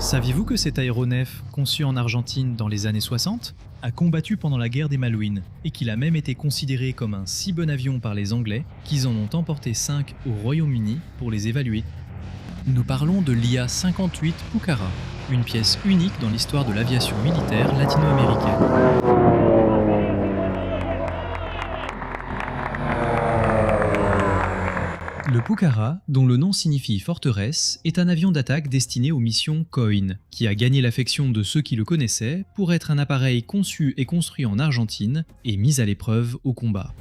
Saviez-vous que cet aéronef, conçu en Argentine dans les années 60, a combattu pendant la guerre des Malouines et qu'il a même été considéré comme un si bon avion par les Anglais qu'ils en ont emporté 5 au Royaume-Uni pour les évaluer? Nous parlons de l'IA-58 Pucará, une pièce unique dans l'histoire de l'aviation militaire latino-américaine. Le Pucará, dont le nom signifie forteresse, est un avion d'attaque destiné aux missions COIN, qui a gagné l'affection de ceux qui le connaissaient pour être un appareil conçu et construit en Argentine et mis à l'épreuve au combat.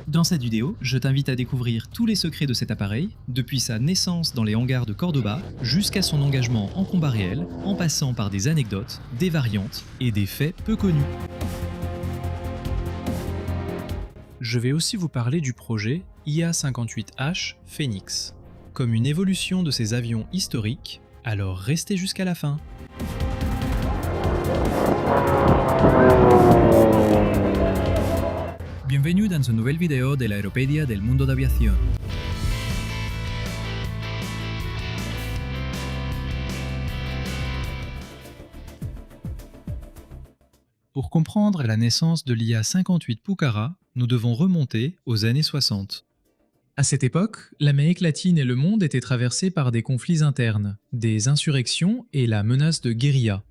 Dans cette vidéo, je t'invite à découvrir tous les secrets de cet appareil, depuis sa naissance dans les hangars de Cordoba jusqu'à son engagement en combat réel, en passant par des anecdotes, des variantes et des faits peu connus. Je vais aussi vous parler du projet IA-58H Phoenix, comme une évolution de ces avions historiques, alors restez jusqu'à la fin. Bienvenue dans une nouvelle vidéo de l'Aeropedia del Mundo d'Aviación. Pour comprendre la naissance de l'IA-58 Pucará, nous devons remonter aux années 60. À cette époque, l'Amérique latine et le monde étaient traversés par des conflits internes, des insurrections et la menace de guérilla.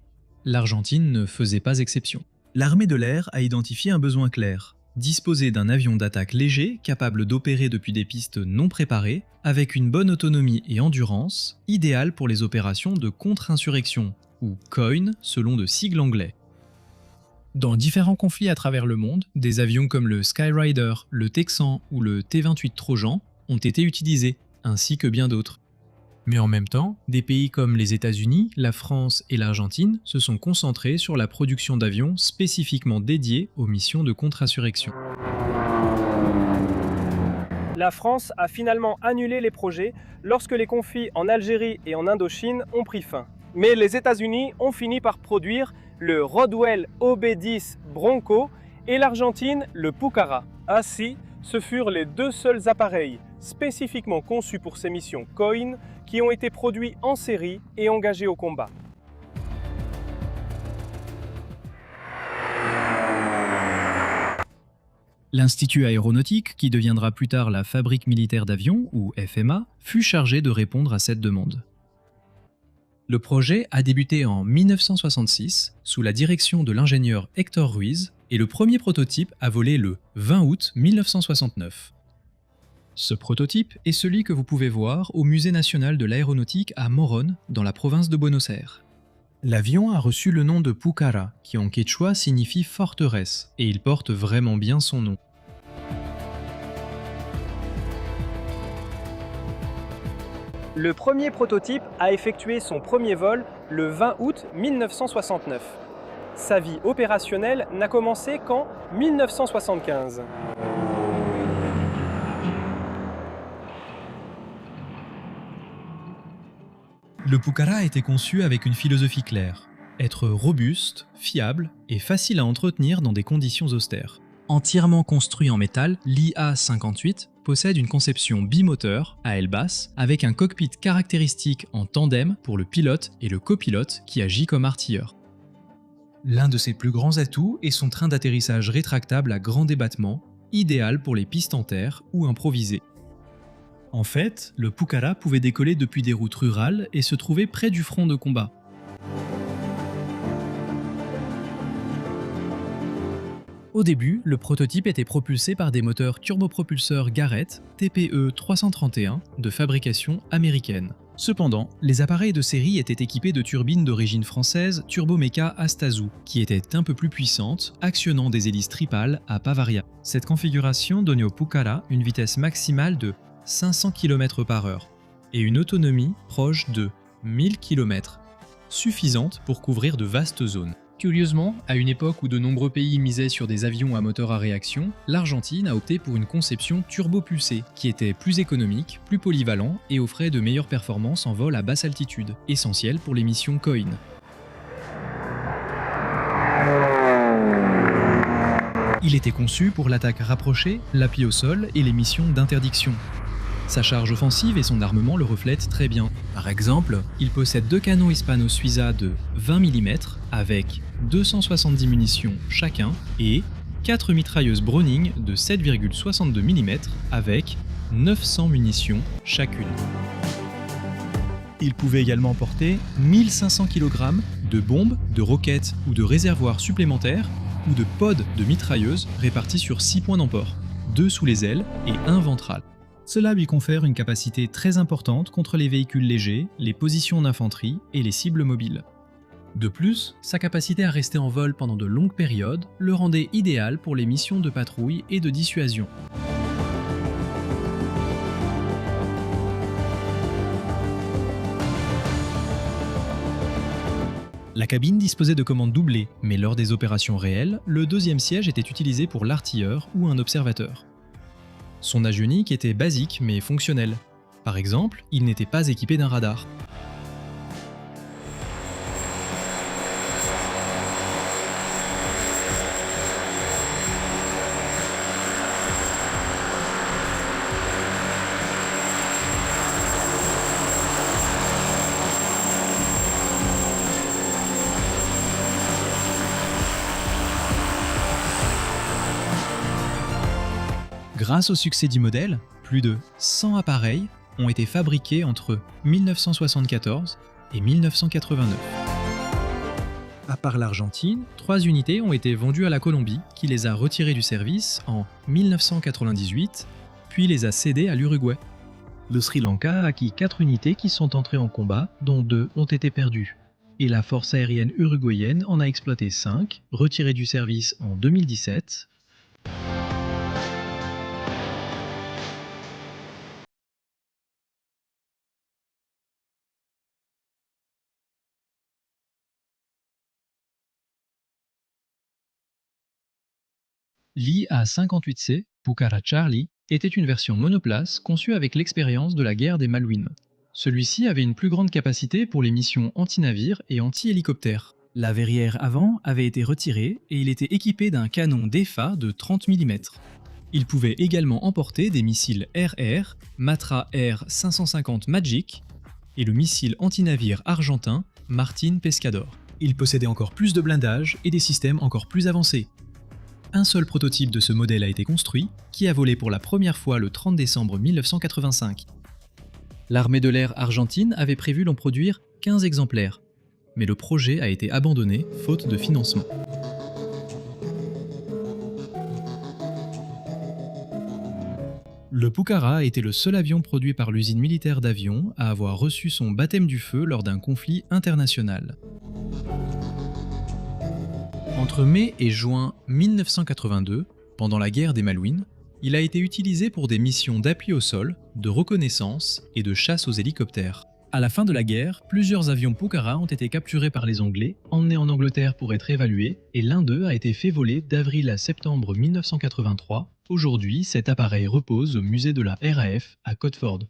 L'Argentine ne faisait pas exception. L'armée de l'air a identifié un besoin clair: disposer d'un avion d'attaque léger capable d'opérer depuis des pistes non préparées, avec une bonne autonomie et endurance, idéal pour les opérations de contre-insurrection, ou COIN selon le sigle anglais. Dans différents conflits à travers le monde, des avions comme le Skyrider, le Texan ou le T-28 Trojan ont été utilisés, ainsi que bien d'autres. Mais en même temps, des pays comme les États-Unis, la France et l'Argentine se sont concentrés sur la production d'avions spécifiquement dédiés aux missions de contre-insurrection. La France a finalement annulé les projets lorsque les conflits en Algérie et en Indochine ont pris fin. Mais les États-Unis ont fini par produire le Rodwell OB-10 Bronco et l'Argentine le Pucará. Ainsi, ce furent les deux seuls appareils spécifiquement conçus pour ces missions COIN qui ont été produits en série et engagés au combat. L'Institut aéronautique, qui deviendra plus tard la Fabrique militaire d'avions, ou FMA, fut chargé de répondre à cette demande. Le projet a débuté en 1966 sous la direction de l'ingénieur Héctor Ruiz et le premier prototype a volé le 20 août 1969. Ce prototype est celui que vous pouvez voir au Musée national de l'aéronautique à Morón, dans la province de Buenos Aires. L'avion a reçu le nom de Pucará, qui en quechua signifie forteresse, et il porte vraiment bien son nom. Le premier prototype a effectué son premier vol le 20 août 1969. Sa vie opérationnelle n'a commencé qu'en 1975. Le Pucará a été conçu avec une philosophie claire: être robuste, fiable et facile à entretenir dans des conditions austères. Entièrement construit en métal, l'IA-58 possède une conception bimoteur à aile basse avec un cockpit caractéristique en tandem pour le pilote et le copilote qui agit comme artilleur. L'un de ses plus grands atouts est son train d'atterrissage rétractable à grand débattement, idéal pour les pistes en terre ou improvisées. En fait, le Pucará pouvait décoller depuis des routes rurales et se trouver près du front de combat. Au début, le prototype était propulsé par des moteurs turbopropulseurs Garrett TPE 331 de fabrication américaine. Cependant, les appareils de série étaient équipés de turbines d'origine française Turbomeca Astazu, qui étaient un peu plus puissantes, actionnant des hélices tripales à Pavaria. Cette configuration donnait au Pucará une vitesse maximale de 500 km/h et une autonomie proche de 1000 km, suffisante pour couvrir de vastes zones. Curieusement, à une époque où de nombreux pays misaient sur des avions à moteur à réaction, l'Argentine a opté pour une conception turbopulsée, qui était plus économique, plus polyvalent et offrait de meilleures performances en vol à basse altitude, essentielles pour les missions COIN. Il était conçu pour l'attaque rapprochée, l'appui au sol et les missions d'interdiction. Sa charge offensive et son armement le reflètent très bien. Par exemple, il possède 2 canons Hispano-Suiza de 20 mm avec 270 munitions chacun et 4 mitrailleuses Browning de 7,62 mm avec 900 munitions chacune. Il pouvait également porter 1500 kg de bombes, de roquettes ou de réservoirs supplémentaires ou de pods de mitrailleuses répartis sur 6 points d'emport, 2 sous les ailes et 1 ventral. Cela lui confère une capacité très importante contre les véhicules légers, les positions d'infanterie et les cibles mobiles. De plus, sa capacité à rester en vol pendant de longues périodes le rendait idéal pour les missions de patrouille et de dissuasion. La cabine disposait de commandes doublées, mais lors des opérations réelles, le deuxième siège était utilisé pour l'artilleur ou un observateur. Son avionique était basique mais fonctionnel. Par exemple, il n'était pas équipé d'un radar. Grâce au succès du modèle, plus de 100 appareils ont été fabriqués entre 1974 et 1989. À part l'Argentine, 3 unités ont été vendues à la Colombie, qui les a retirées du service en 1998, puis les a cédées à l'Uruguay. Le Sri Lanka a acquis 4 unités qui sont entrées en combat, dont 2 ont été perdues. Et la force aérienne uruguayenne en a exploité 5, retirées du service en 2017. L'IA-58C, Pucara Charlie, était une version monoplace conçue avec l'expérience de la guerre des Malouines. Celui-ci avait une plus grande capacité pour les missions anti-navires et anti-hélicoptères. La verrière avant avait été retirée et il était équipé d'un canon DEFA de 30 mm. Il pouvait également emporter des missiles RR, Matra R550 Magic et le missile anti-navire argentin Martin Pescador. Il possédait encore plus de blindage et des systèmes encore plus avancés. Un seul prototype de ce modèle a été construit, qui a volé pour la première fois le 30 décembre 1985. L'armée de l'air argentine avait prévu d'en produire 15 exemplaires, mais le projet a été abandonné faute de financement. Le Pucara était le seul avion produit par l'usine militaire d'avion à avoir reçu son baptême du feu lors d'un conflit international. Entre mai et juin 1982, pendant la guerre des Malouines, il a été utilisé pour des missions d'appui au sol, de reconnaissance et de chasse aux hélicoptères. À la fin de la guerre, plusieurs avions Pucara ont été capturés par les Anglais, emmenés en Angleterre pour être évalués, et l'un d'eux a été fait voler d'avril à septembre 1983. Aujourd'hui, cet appareil repose au musée de la RAF à Codford.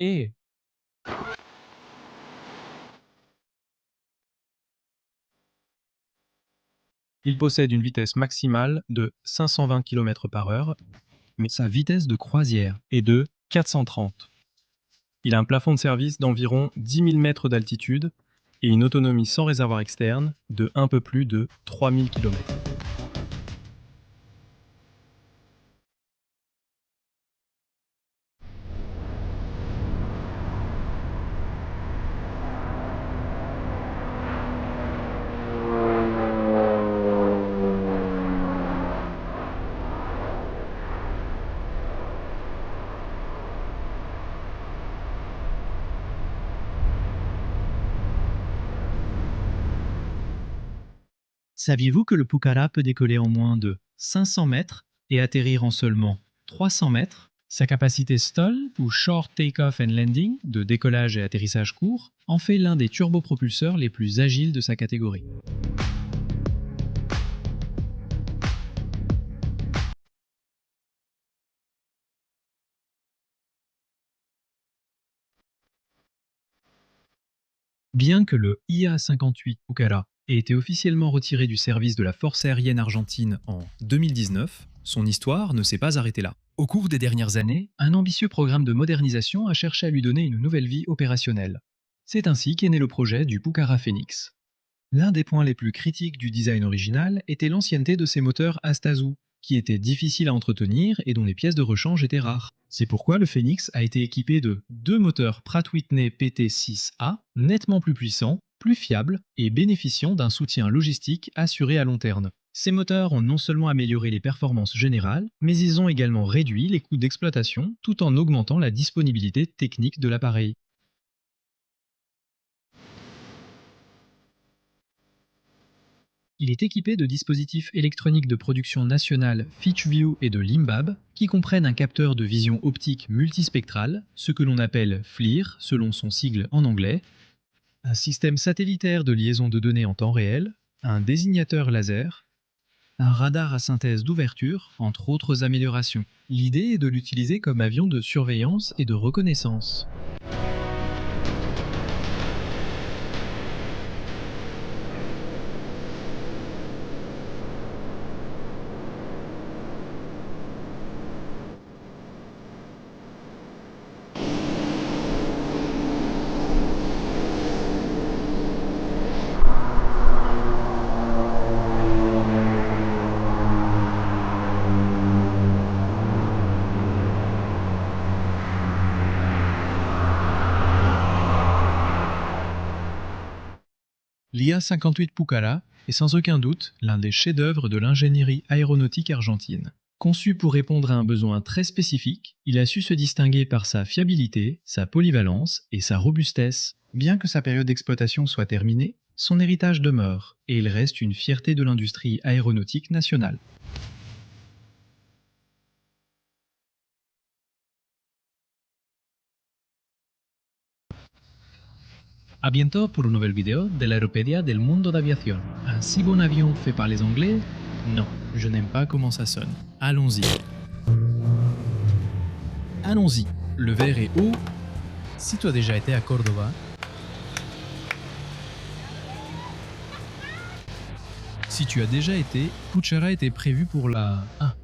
Et il possède une vitesse maximale de 520 km/h, mais sa vitesse de croisière est de 430. Il a un plafond de service d'environ 10 000 mètres d'altitude et une autonomie sans réservoir externe de un peu plus de 3000 km. Saviez-vous que le Pucara peut décoller en moins de 500 mètres et atterrir en seulement 300 mètres? Sa capacité STOL, ou Short Takeoff and Landing, de décollage et atterrissage court, en fait l'un des turbopropulseurs les plus agiles de sa catégorie. Bien que le IA-58 Pucará ait été officiellement retiré du service de la force aérienne argentine en 2019, son histoire ne s'est pas arrêtée là. Au cours des dernières années, un ambitieux programme de modernisation a cherché à lui donner une nouvelle vie opérationnelle. C'est ainsi qu'est né le projet du Pucará Phoenix. L'un des points les plus critiques du design original était l'ancienneté de ses moteurs Astazu, qui étaient difficiles à entretenir et dont les pièces de rechange étaient rares. C'est pourquoi le Phoenix a été équipé de deux moteurs Pratt Whitney PT6A, nettement plus puissants, plus fiables et bénéficiant d'un soutien logistique assuré à long terme. Ces moteurs ont non seulement amélioré les performances générales, mais ils ont également réduit les coûts d'exploitation tout en augmentant la disponibilité technique de l'appareil. Il est équipé de dispositifs électroniques de production nationale FitchView et de Limbab, qui comprennent un capteur de vision optique multispectrale, ce que l'on appelle FLIR selon son sigle en anglais, un système satellitaire de liaison de données en temps réel, un désignateur laser, un radar à synthèse d'ouverture, entre autres améliorations. L'idée est de l'utiliser comme avion de surveillance et de reconnaissance. L'IA-58 Pucará est sans aucun doute l'un des chefs-d'œuvre de l'ingénierie aéronautique argentine. Conçu pour répondre à un besoin très spécifique, il a su se distinguer par sa fiabilité, sa polyvalence et sa robustesse. Bien que sa période d'exploitation soit terminée, son héritage demeure et il reste une fierté de l'industrie aéronautique nationale. A bientôt pour un nouvel vidéo de l'aéropédia del mundo d'aviation. Un si bon avion fait par les Anglais? Non, je n'aime pas comment ça sonne. Allons-y. Allons-y. Le verre est haut. Si tu as déjà été à Cordoba, si tu as déjà été, Puchara était prévu pour la... Ah,